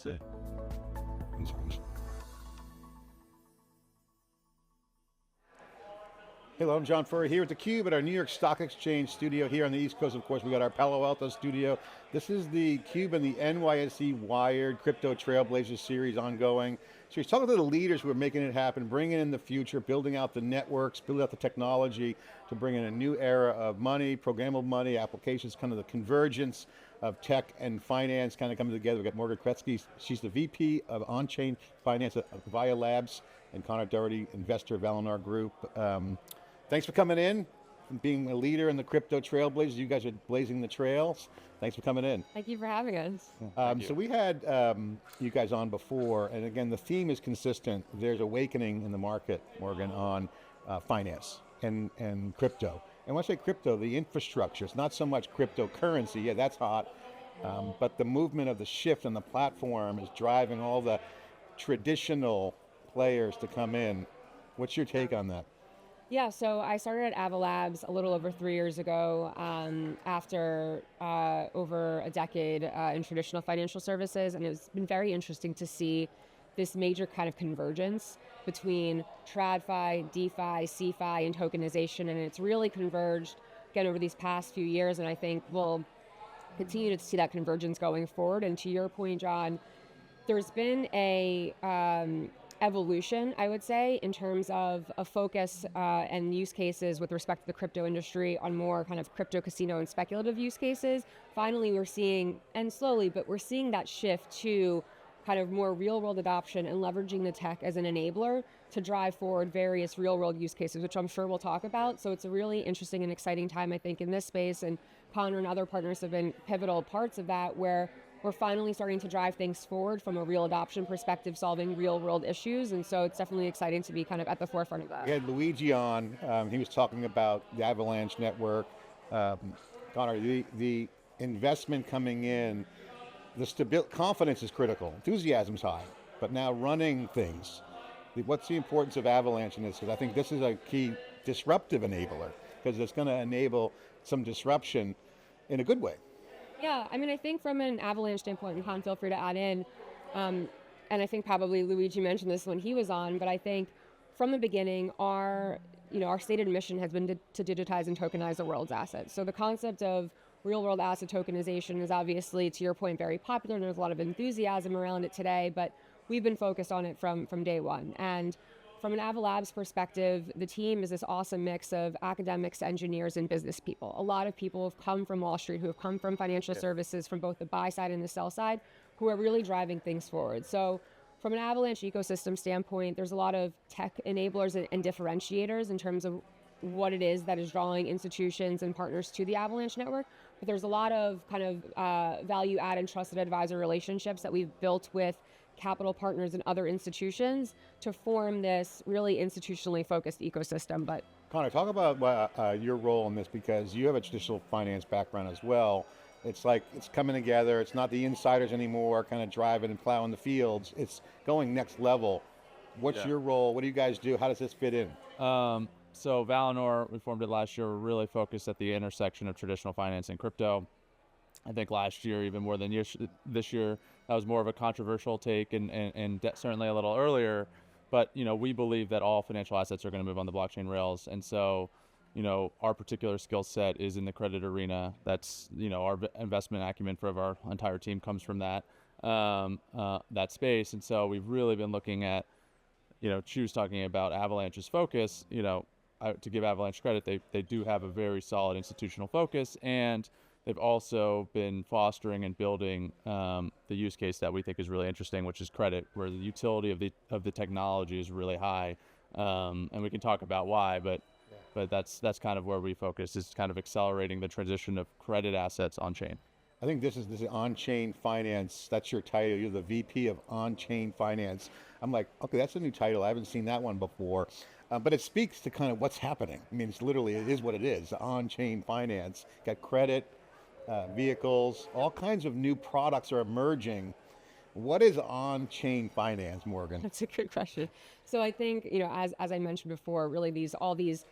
NYSE. Hello, I'm John Furrier here at theCUBE at our New York Stock Exchange studio here on the East Coast. Of course, we got our Palo Alto studio. This is the CUBE and the NYSE Wired Crypto Trailblazers series ongoing. So he's talking to the leaders who are making it happen, bringing in the future, building out the networks, building out the technology to bring in a new era of money, programmable money, applications, kind of the convergence of tech and finance kind of coming together. We've got Morgan Krupetsky, she's the VP of OnChain Finance at Ava Labs, and Connor Dougherty, investor, Valinor Group. Thanks for coming in and being a leader in the crypto trailblazers. You guys are blazing the trails. Thanks for coming in. Thank you for having us. So we had you guys on before, and again, the theme is consistent. There's awakening in the market, Morgan, on finance and crypto. And when I say crypto, the infrastructure, it's not so much cryptocurrency, yeah, that's hot, but the movement of the shift on the platform is driving all the traditional players to come in. What's your take on that? Yeah, so I started at Ava Labs a little over 3 years ago after over a decade in traditional financial services, and it's been very interesting to see this major kind of convergence between TradFi, DeFi, CeFi, and tokenization, and it's really converged again over these past few years, and I think we'll continue to see that convergence going forward. And to your point, John, there's been a evolution, I would say, in terms of a focus and use cases with respect to the crypto industry on more kind of crypto casino and speculative use cases. Finally, we're seeing, and slowly, but we're seeing that shift to kind of more real world adoption and leveraging the tech as an enabler to drive forward various real world use cases, which I'm sure we'll talk about. So it's a really interesting and exciting time, I think, in this space, and Connor and other partners have been pivotal parts of that, where we're finally starting to drive things forward from a real adoption perspective, solving real world issues. And so it's definitely exciting to be kind of at the forefront of that. We had Luigi on, he was talking about the Avalanche network. Connor, the investment coming in, the confidence is critical, enthusiasm's high, but now running things. What's the importance of Avalanche in this? Because I think this is a key disruptive enabler, because it's going to enable some disruption in a good way. Yeah, I mean, I think from an Avalanche standpoint, and Con, feel free to add in, and I think probably Luigi mentioned this when he was on, but I think from the beginning, our stated mission has been to digitize and tokenize the world's assets. So the concept of real world asset tokenization is obviously, to your point, very popular, and there's a lot of enthusiasm around it today, but we've been focused on it from day one. And from an Ava Labs perspective, the team is this awesome mix of academics, engineers, and business people. A lot of people have come from Wall Street, who have come from financial services, from both the buy side and the sell side, who are really driving things forward. So from an Avalanche ecosystem standpoint, there's a lot of tech enablers and differentiators in terms of what it is that is drawing institutions and partners to the Avalanche network. But there's a lot of kind of value add and trusted advisor relationships that we've built with capital partners and other institutions to form this really institutionally focused ecosystem. But Connor, talk about your role in this, because you have a traditional finance background as well. It's like it's coming together. It's not the insiders anymore, kind of driving and plowing the fields. It's going next level. What's your role? What do you guys do? How does this fit in? So Valinor, we formed it last year. We're really focused at the intersection of traditional finance and crypto. I think last year, even more than this year, that was more of a controversial take, and certainly a little earlier. But we believe that all financial assets are going to move on the blockchain rails, and so our particular skill set is in the credit arena. That's our investment acumen for our entire team comes from that space, and so we've really been looking at Chu's talking about Avalanche's focus. To give Avalanche credit, they do have a very solid institutional focus, and they've also been fostering and building the use case that we think is really interesting, which is credit, where the utility of the technology is really high, and we can talk about why, but that's kind of where we focus, is kind of accelerating the transition of credit assets on chain. I think this is OnChain Finance. That's your title. You're the VP of OnChain Finance. I'm like, okay, that's a new title. I haven't seen that one before. But it speaks to kind of what's happening. I mean, it is what it is. OnChain Finance. Got credit, vehicles, all kinds of new products are emerging. What is on-chain finance, Morgan? That's a good question. So I think, as I mentioned before, really all these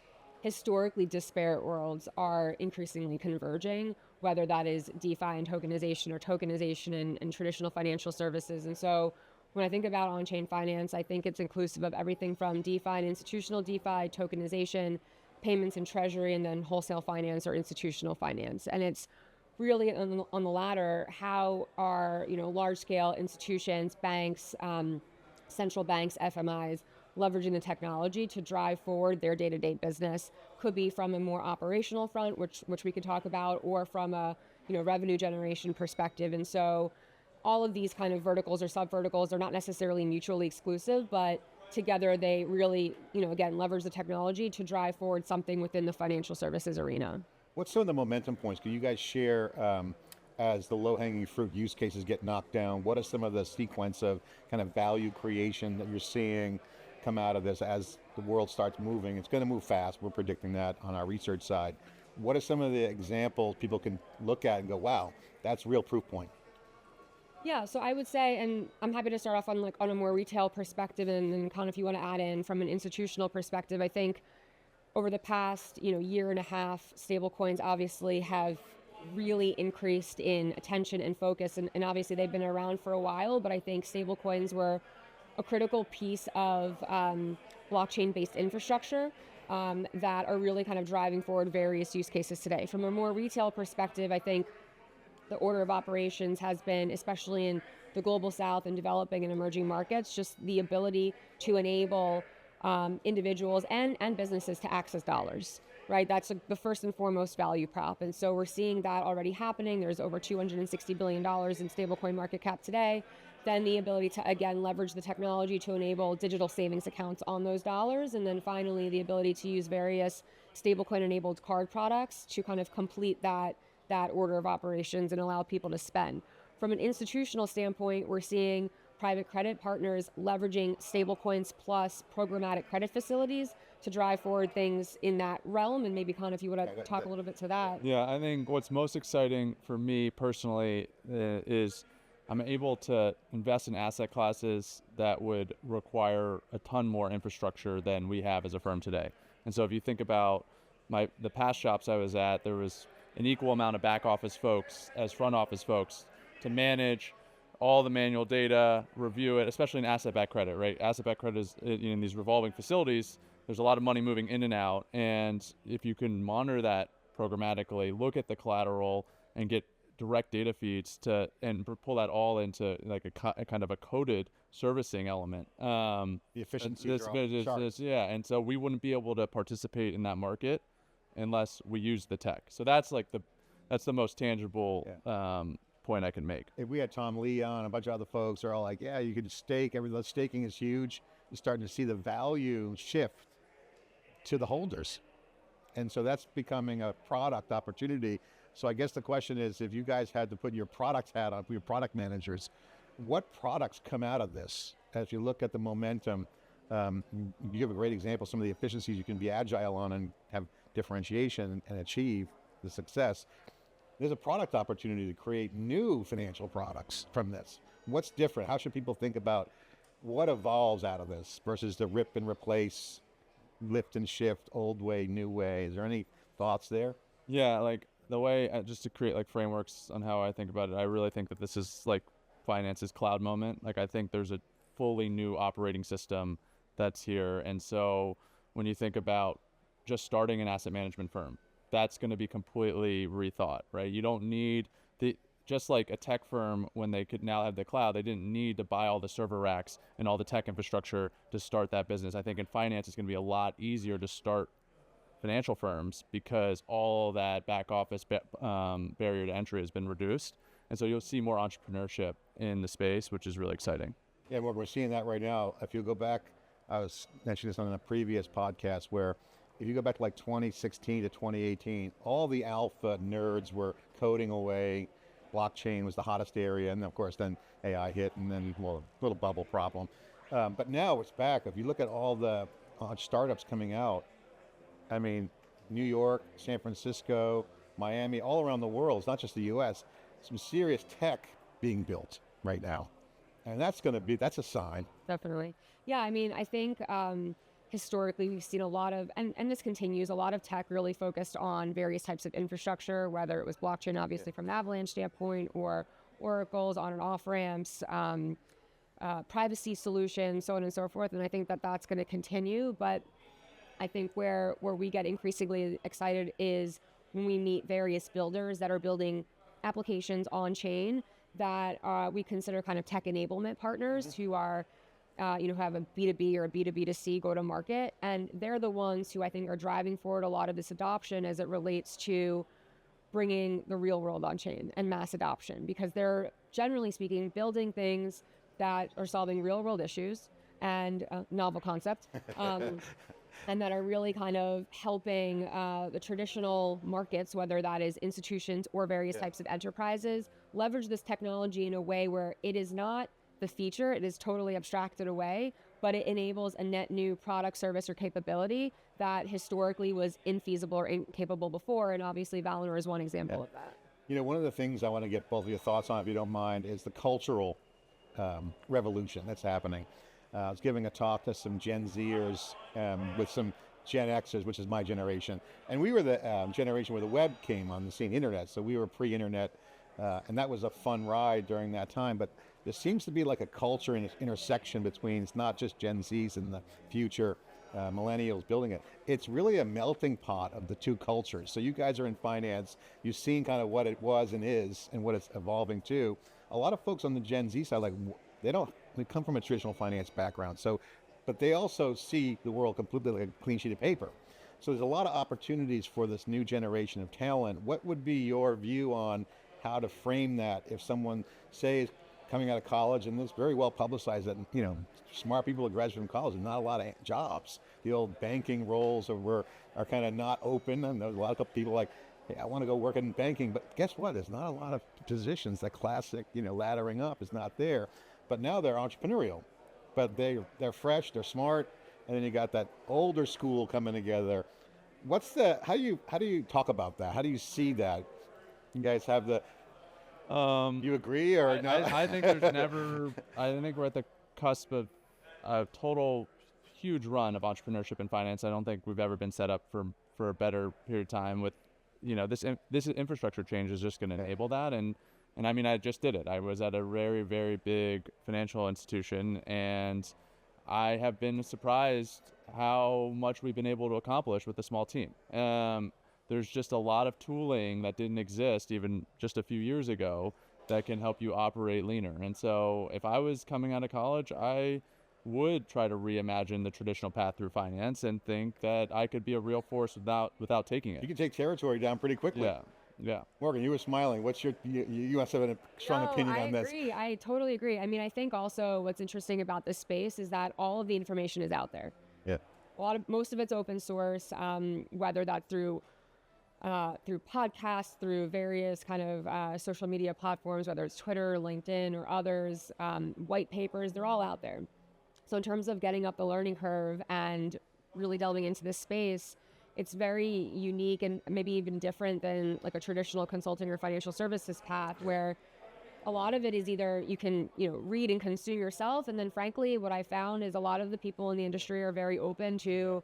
historically disparate worlds are increasingly converging, whether that is DeFi and tokenization or tokenization and traditional financial services. And so when I think about on-chain finance, I think it's inclusive of everything from DeFi and institutional DeFi, tokenization, payments and treasury, and then wholesale finance or institutional finance. And it's really on the latter, how are large-scale institutions, banks, central banks, FMIs, leveraging the technology to drive forward their day-to-day business. Could be from a more operational front, which we could talk about, or from a revenue generation perspective. And so all of these kind of verticals or sub-verticals are not necessarily mutually exclusive, but together they really, again, leverage the technology to drive forward something within the financial services arena. What's some of the momentum points? Can you guys share as the low-hanging fruit use cases get knocked down? What are some of the sequence of kind of value creation that you're seeing come out of this as the world starts moving? It's going to move fast. We're predicting that on our research side. What are some of the examples people can look at and go, wow, that's real proof point? Yeah, so I would say, and I'm happy to start off on a more retail perspective, and then kind of if you want to add in from an institutional perspective, I think over the past year and a half, stablecoins obviously have really increased in attention and focus, and obviously they've been around for a while, but I think stablecoins were a critical piece of blockchain-based infrastructure that are really kind of driving forward various use cases today. From a more retail perspective, I think the order of operations has been, especially in the global south and developing and emerging markets, just the ability to enable individuals and businesses to access dollars, right? That's the first and foremost value prop. And so we're seeing that already happening. There's over $260 billion in stablecoin market cap today. Then the ability to, again, leverage the technology to enable digital savings accounts on those dollars. And then finally, the ability to use various stablecoin-enabled card products to kind of complete that order of operations and allow people to spend. From an institutional standpoint, we're seeing private credit partners leveraging stablecoins plus programmatic credit facilities to drive forward things in that realm. And maybe, Con, if you want to talk a little bit to that. Yeah, I think what's most exciting for me personally is I'm able to invest in asset classes that would require a ton more infrastructure than we have as a firm today. And so if you think about the past shops I was at, there was an equal amount of back office folks as front office folks to manage all the manual data, review it, especially in asset-backed credit, right? Asset-backed credit is in these revolving facilities. There's a lot of money moving in and out, and if you can monitor that programmatically, look at the collateral, and get direct data feeds and pull that all into like a kind of a coded servicing element. The efficiency yeah, and so we wouldn't be able to participate in that market unless we use the tech. So that's the most tangible point I can make. If we had Tom Lee on, a bunch of other folks, they're all like, yeah, you could stake, staking is huge. You're starting to see the value shift to the holders. And so that's becoming a product opportunity. So I guess the question is, if you guys had to put your product hat on, your product managers, what products come out of this? As you look at the momentum, you give a great example, some of the efficiencies you can be agile on and have differentiation and achieve the success. There's a product opportunity to create new financial products from this. What's different? How should people think about what evolves out of this versus the rip and replace, lift and shift, old way, new way? Is there any thoughts there? Yeah, like the way, just to create like frameworks on how I think about it, I really think that this is like finance's cloud moment. Like I think there's a fully new operating system that's here. And so when you think about just starting an asset management firm, that's going to be completely rethought, right? You don't need just like a tech firm, when they could now have the cloud, they didn't need to buy all the server racks and all the tech infrastructure to start that business. I think in finance, it's going to be a lot easier to start financial firms because all that back office barrier to entry has been reduced. And so you'll see more entrepreneurship in the space, which is really exciting. Yeah, well, we're seeing that right now. If you go back, I was mentioning this on a previous podcast, where if you go back to like 2016 to 2018, all the alpha nerds were coding away. Blockchain was the hottest area, and of course then AI hit, and then a little bubble problem. But now it's back. If you look at all the startups coming out, I mean, New York, San Francisco, Miami, all around the world, it's not just the US, some serious tech being built right now. And that's a sign. Definitely. Yeah, I mean, I think historically we've seen a lot of, and this continues, a lot of tech really focused on various types of infrastructure, whether it was blockchain, obviously from the Avalanche standpoint, or oracles, on and off ramps, privacy solutions, so on and so forth. And I think that that's going to continue. But I think where we get increasingly excited is when we meet various builders that are building applications on chain that we consider kind of tech enablement partners who are, who have a B2B or a B2B2C go to market. And they're the ones who I think are driving forward a lot of this adoption as it relates to bringing the real world on chain and mass adoption, because they're generally speaking building things that are solving real world issues and novel concept. And that are really kind of helping the traditional markets, whether that is institutions or various types of enterprises, leverage this technology in a way where it is not the feature, it is totally abstracted away, but it enables a net new product, service, or capability that historically was infeasible or incapable before. And obviously Valinor is one example of that. You know, one of the things I want to get both of your thoughts on, if you don't mind, is the cultural revolution that's happening. I was giving a talk to some Gen Zers with some Gen Xers, which is my generation. And we were the generation where the web came on the scene, internet. So we were pre-internet, and that was a fun ride during that time. But there seems to be like a culture intersection between, it's not just Gen Zs and the future millennials building it. It's really a melting pot of the two cultures. So you guys are in finance. You've seen kind of what it was and is and what it's evolving to. A lot of folks on the Gen Z side, like, they come from a traditional finance background, but they also see the world completely like a clean sheet of paper. So there's a lot of opportunities for this new generation of talent. What would be your view on how to frame that if someone, say, is coming out of college, and it's very well publicized that, you know, smart people who graduate from college, there's not a lot of jobs. The old banking roles are kind of not open, and there's a lot of people like, hey, I want to go work in banking, but guess what? There's not a lot of positions. That classic, laddering up is not there. But now they're entrepreneurial, but they're fresh, they're smart, and then you got that older school coming together. How do you talk about that? How do you see that? You guys have you agree or not? I think there's never. I think we're at the cusp of a total huge run of entrepreneurship in finance. I don't think we've ever been set up for a better period of time. With, this infrastructure change is just going to enable that. And I mean, I just did it. I was at a very, very big financial institution, and I have been surprised how much we've been able to accomplish with a small team. There's just a lot of tooling that didn't exist even just a few years ago that can help you operate leaner. And so if I was coming out of college, I would try to reimagine the traditional path through finance and think that I could be a real force without taking it. You can take territory down pretty quickly. Yeah. Morgan, you were smiling. You must have a strong opinion on this. I agree. I totally agree. I mean, I think also what's interesting about this space is that all of the information is out there. Yeah. Most of it's open source, whether that's through podcasts, through various kind of social media platforms, whether it's Twitter, LinkedIn, or others, white papers, they're all out there. So in terms of getting up the learning curve and really delving into this space, it's very unique and maybe even different than like a traditional consulting or financial services path, where a lot of it is either you can read and consume yourself, and then frankly what I found is a lot of the people in the industry are very open to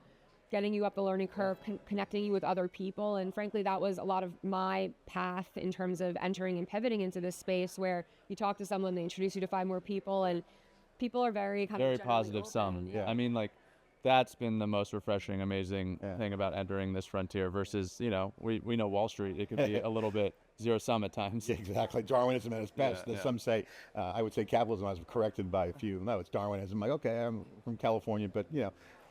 getting you up the learning curve, connecting you with other people. And frankly, that was a lot of my path in terms of entering and pivoting into this space, where you talk to someone, they introduce you to 5 more people, and people are very positive sum. Yeah. I mean, like, that's been the most refreshing, amazing thing about entering this frontier versus, we know Wall Street, it could be a little bit zero sum at times. Yeah, exactly. Darwinism at its best. Some say, I would say capitalism. I was corrected by a few. No, it's Darwinism. Like, okay, I'm from California, but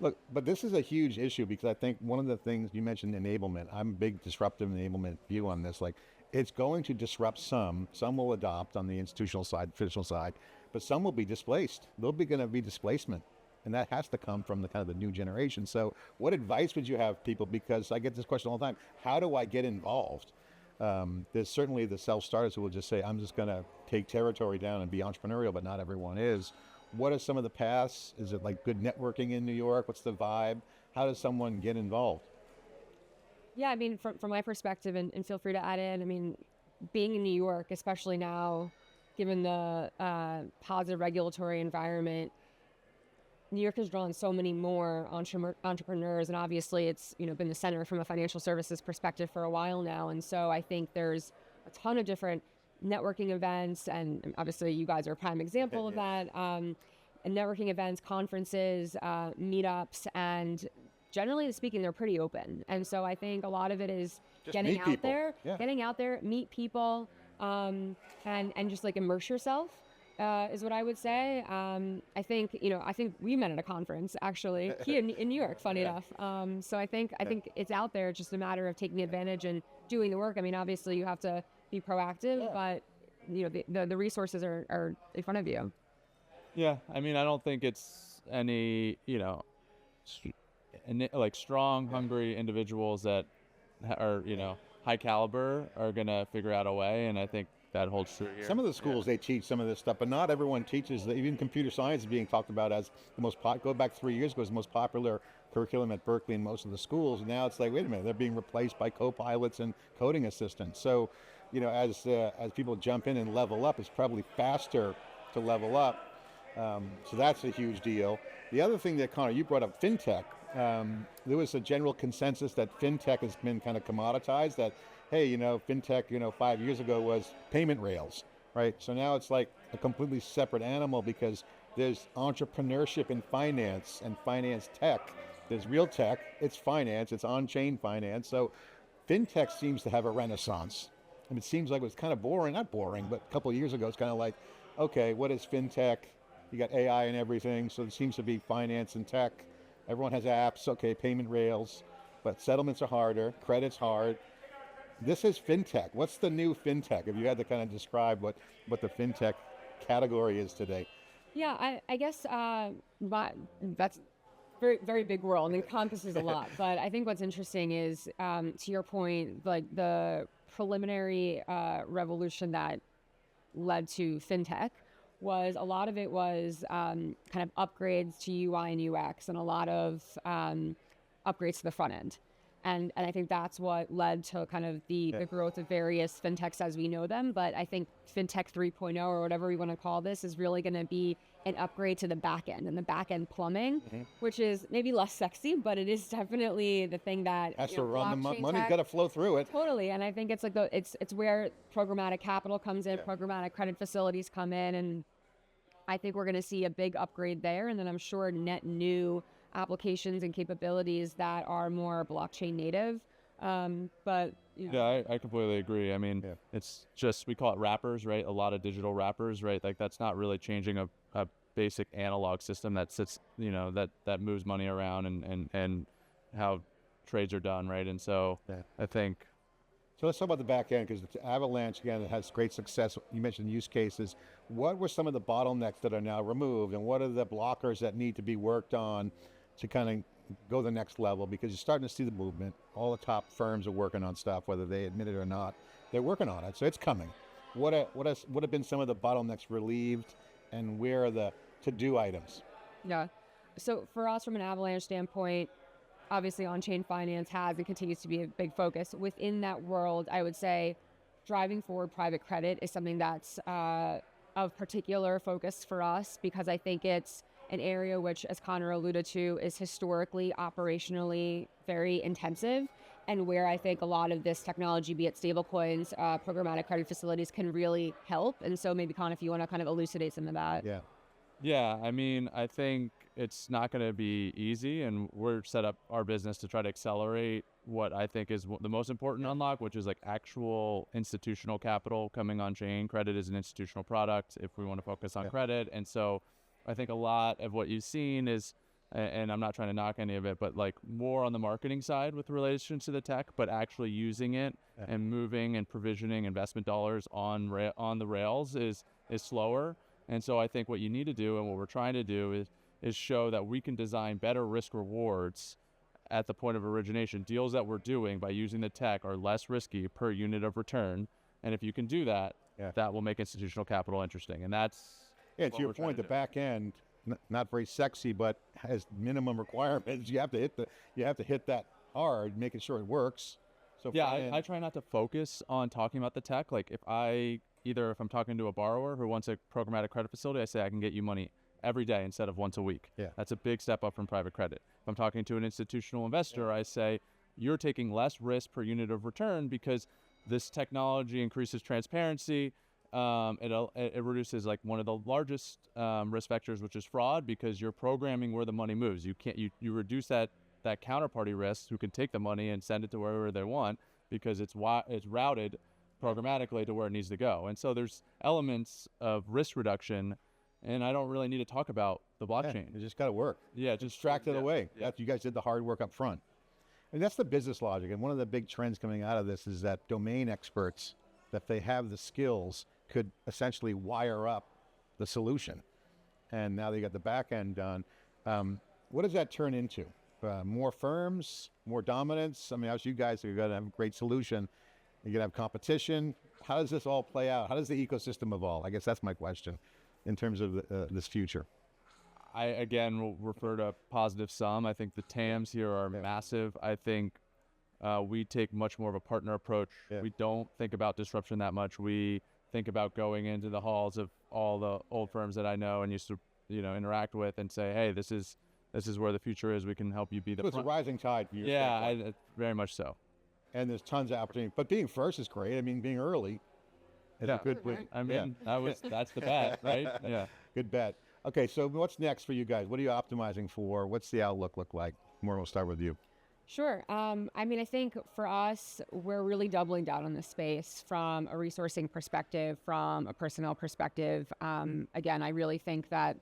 look, but this is a huge issue, because I think one of the things you mentioned, enablement. I'm a big disruptive enablement view on this. Like, it's going to disrupt some. Some will adopt on the institutional side, traditional side, but some will be displaced. There'll be going to be displacement. And that has to come from the kind of the new generation. So what advice would you have people? Because I get this question all the time. How do I get involved? There's certainly the self-starters who will just say, I'm just going to take territory down and be entrepreneurial, but not everyone is. What are some of the paths? Is it like good networking in New York? What's the vibe? How does someone get involved? Yeah, I mean, from my perspective, and feel free to add in, I mean, being in New York, especially now, given the positive regulatory environment, New York has drawn so many more entrepreneurs, and obviously it's been the center from a financial services perspective for a while now. And so I think there's a ton of different networking events, and obviously you guys are a prime example of that. And networking events, conferences, meetups, and generally speaking, they're pretty open. And so I think a lot of it is Just getting meet out people. there, meet people, and just like immerse yourself. Is what I would say. I think we met at a conference actually here in New York. Funny enough. So I think it's out there. It's just a matter of taking advantage and doing the work. I mean, obviously you have to be proactive, but the resources are in front of you. Yeah, I mean, I don't think it's any like strong, hungry individuals that are high caliber are gonna figure out a way, and I think that holds true here. Some of the schools, they teach some of this stuff, but not everyone teaches. Even computer science is being talked about as the most go back 3 years ago, as the most popular curriculum at Berkeley and most of the schools. Now it's like, wait a minute, they're being replaced by co-pilots and coding assistants. So, as people jump in and level up, it's probably faster to level up. So that's a huge deal. The other thing that, Connor, you brought up, Fintech. There was a general consensus that Fintech has been kind of commoditized, that hey, Fintech, 5 years ago was payment rails, right? So now it's like a completely separate animal because there's entrepreneurship in finance and finance tech. There's real tech, it's finance, it's on-chain finance. So Fintech seems to have a renaissance. And it seems like it was kind of boring, not boring, but a couple of years ago, it's kind of like, okay, what is Fintech? You got AI and everything, so it seems to be finance and tech. Everyone has apps, okay, payment rails, but settlements are harder, credit's hard. This is Fintech. What's the new Fintech? If you had to kind of describe what the Fintech category is today. Yeah, I guess that's very, very big world and encompasses a lot. But I think what's interesting is, to your point, like the preliminary revolution that led to Fintech was a lot of it was kind of upgrades to UI and UX and a lot of upgrades to the front end. And I think that's what led to kind of the growth of various fintechs as we know them. But I think Fintech 3.0 or whatever we want to call this is really going to be an upgrade to the back end and the back end plumbing, which is maybe less sexy, but it is definitely the thing that has to run the blockchain money's tech- got to flow through it. Totally, and I think it's like it's where programmatic capital comes in, programmatic credit facilities come in, and I think we're going to see a big upgrade there, and then I'm sure net new applications and capabilities that are more blockchain native. But yeah, I completely agree. I mean, it's just, we call it wrappers, right? A lot of digital wrappers, right? Like that's not really changing a basic analog system that sits, that moves money around and how trades are done, right? And so I think. So let's talk about the back end, because Avalanche, again, it has great success. You mentioned use cases. What were some of the bottlenecks that are now removed, and what are the blockers that need to be worked on to kind of go the next level? Because you're starting to see the movement. All the top firms are working on stuff, whether they admit it or not. They're working on it, so it's coming. What have been some of the bottlenecks relieved, and where are the to-do items? Yeah. So for us, from an Avalanche standpoint, obviously on-chain finance has and continues to be a big focus. Within that world, I would say driving forward private credit is something that's of particular focus for us, because I think it's an area which, as Connor alluded to, is historically, operationally very intensive, and where I think a lot of this technology, be it stablecoins, programmatic credit facilities, can really help. And so maybe, Connor, if you want to kind of elucidate some of that. Yeah, I mean, I think it's not going to be easy, and we're set up our business to try to accelerate what I think is the most important unlock, which is like actual institutional capital coming on chain. Credit is an institutional product if we want to focus on credit. And so I think a lot of what you've seen is, and I'm not trying to knock any of it, but like more on the marketing side with relation to the tech, but actually using it and moving and provisioning investment dollars on the rails is slower. And so I think what you need to do, and what we're trying to do, is show that we can design better risk rewards at the point of origination. Deals that we're doing by using the tech are less risky per unit of return. And if you can do that, that will make institutional capital interesting. And that's to your point, the back end, not very sexy, but has minimum requirements. You have to hit that hard, making sure it works. So I try not to focus on talking about the tech. Like if I'm talking to a borrower who wants a programmatic credit facility, I say I can get you money every day instead of once a week. Yeah. That's a big step up from private credit. If I'm talking to an institutional investor, I say, you're taking less risk per unit of return because this technology increases transparency. It reduces like one of the largest risk vectors, which is fraud, because you're programming where the money moves. You reduce that counterparty risk, who can take the money and send it to wherever they want, because it's routed programmatically to where it needs to go. And so there's elements of risk reduction, and I don't really need to talk about the blockchain. You just got to work. Yeah, just Extract it away. Yeah. You guys did the hard work up front. And that's the business logic. And one of the big trends coming out of this is that domain experts, that they have the skills, could essentially wire up the solution. And now they got the back end done. What does that turn into? More firms, more dominance? I mean, as you guys are going to have a great solution, you're going to have competition. How does this all play out? How does the ecosystem evolve? I guess that's my question in terms of this future. I, again, will refer to positive sum. I think the TAMs here are massive. I think we take much more of a partner approach. Yeah. We don't think about disruption that much. We think about going into the halls of all the old firms that I know and used to, interact with, and say, hey, this is where the future is. We can help you be the So it's a rising tide for you. Yeah, very much so. And there's tons of opportunity. But being first is great. I mean, being early is a good way. I mean, that's the bet, right? Yeah. Good bet. Okay, so what's next for you guys? What are you optimizing for? What's the outlook look like? Morgan, we'll start with you. Sure. I mean, I think for us, we're really doubling down on this space from a resourcing perspective, from a personnel perspective. Again, I really think that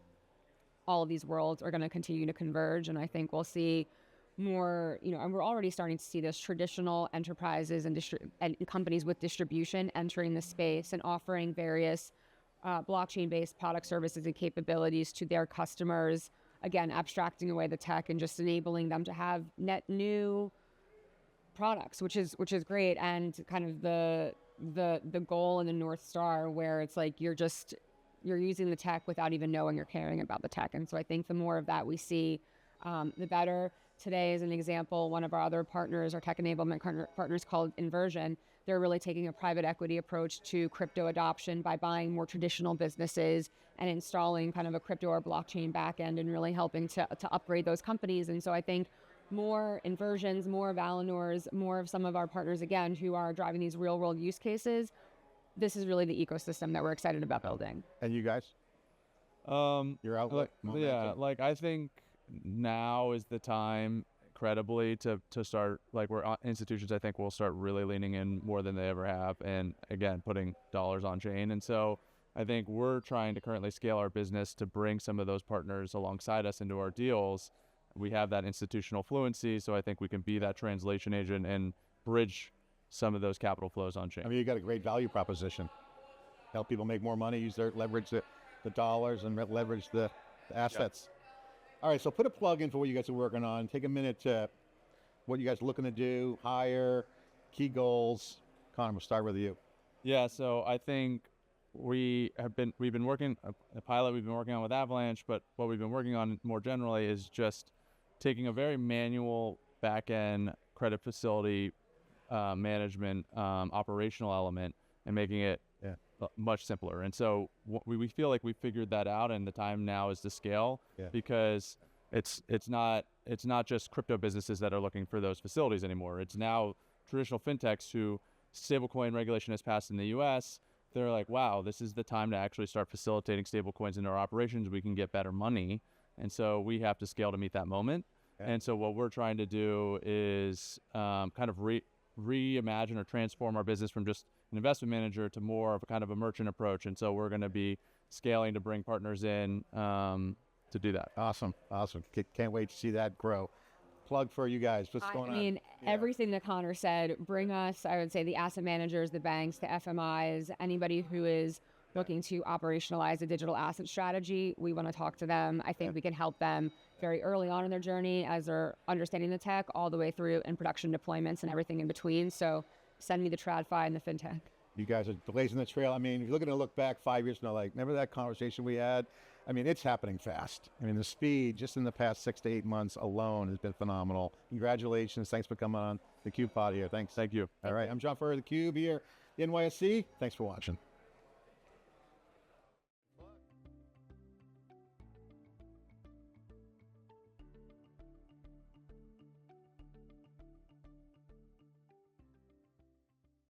all of these worlds are going to continue to converge, and I think we'll see more, and we're already starting to see this, traditional enterprises and companies with distribution entering the space and offering various blockchain-based product services and capabilities to their customers, again, abstracting away the tech and just enabling them to have net new products, which is great, and kind of the goal and the North Star, where it's like you're using the tech without even knowing you're caring about the tech. And so I think the more of that we see, the better. Today, as an example, one of our other partners, our tech-enablement partners called Convergence, they're really taking a private equity approach to crypto adoption by buying more traditional businesses and installing kind of a crypto or blockchain backend and really helping to upgrade those companies. And so I think more Convergence, more Valinors, more of some of our partners, again, who are driving these real world use cases, this is really the ecosystem that we're excited about building. And you guys? Your outlook? I think now is the time, credibly, to start, where institutions, I think, will start really leaning in more than they ever have, and again, putting dollars on chain. And so I think we're trying to currently scale our business to bring some of those partners alongside us into our deals. We have that institutional fluency, so I think we can be that translation agent and bridge some of those capital flows on chain. I mean, you got a great value proposition. Help people make more money, leverage the dollars and leverage the assets. Yep. All right, so put a plug in for what you guys are working on. Take a minute to what you guys are looking to do, hire, key goals. Connor, we'll start with you. Yeah, so I think we've been working, a pilot we've been working on with Avalanche, but what we've been working on more generally is just taking a very manual back-end credit facility management operational element and making it much simpler. And so we feel like we figured that out, and the time now is to scale, because it's not just crypto businesses that are looking for those facilities anymore. It's now traditional fintechs who stablecoin regulation has passed in the US. They're like, wow, this is the time to actually start facilitating stablecoins into our operations. We can get better money. And so we have to scale to meet that moment. Okay. And so what we're trying to do is kind of reimagine or transform our business from just an investment manager to more of a kind of a merchant approach. And so we're going to be scaling to bring partners in to do that. Awesome. Can't wait to see that grow. Plug for you guys. What's going on? I mean, everything that Connor said, bring us, I would say, the asset managers, the banks, the FMIs, anybody who is looking to operationalize a digital asset strategy. We want to talk to them. I think we can help them very early on in their journey as they're understanding the tech, all the way through in production deployments and everything in between. So send me the TradFi and the FinTech. You guys are blazing the trail. I mean, if you're looking to look back 5 years from now, remember that conversation we had? I mean, it's happening fast. I mean, the speed just in the past 6 to 8 months alone has been phenomenal. Congratulations. Thanks for coming on the CUBE pod here. Thanks. Thank you. All right. I'm John Furrier, the CUBE here, NYSE. Thanks for watching.